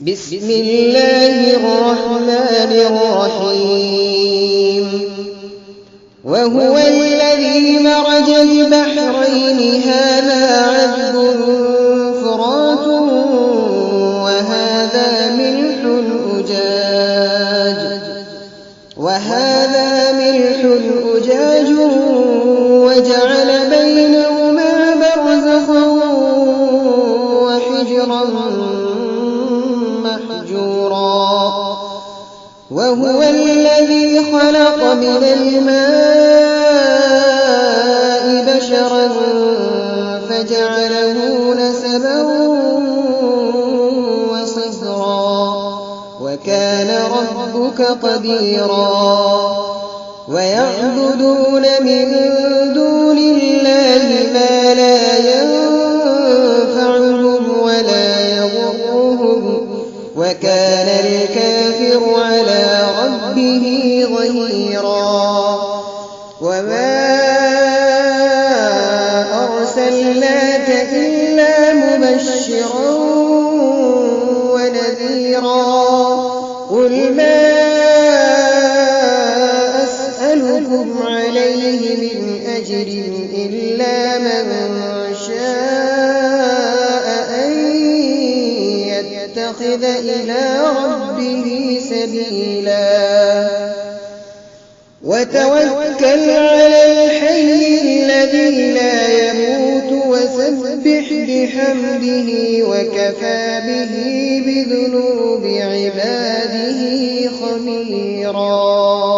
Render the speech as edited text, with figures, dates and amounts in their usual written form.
بسم الله الرحمن الرحيم وهو الذي مرج البحرين هذا عذب فرات وهذا ملح أجاج وجعل بينهما برزخا وحجرا محجورا وهو الذي خلق من الماء بشرا فجعله نسبا وصهرا وكان ربك قديرا ويعبدون من دون الله ما لا ينفعهم ولا يضرهم وكان الكافر على ربه ظهيرا وما أرسلناك إلا مبشرا ونذيرا قل ما أسألكم عليه من أجر إلا من شاء أن يتخذ إلى ربه سبيلا وتوكل على الحي الذي لا يموت وسبح بحمده وكفى به بذنوب عباده خبيرا.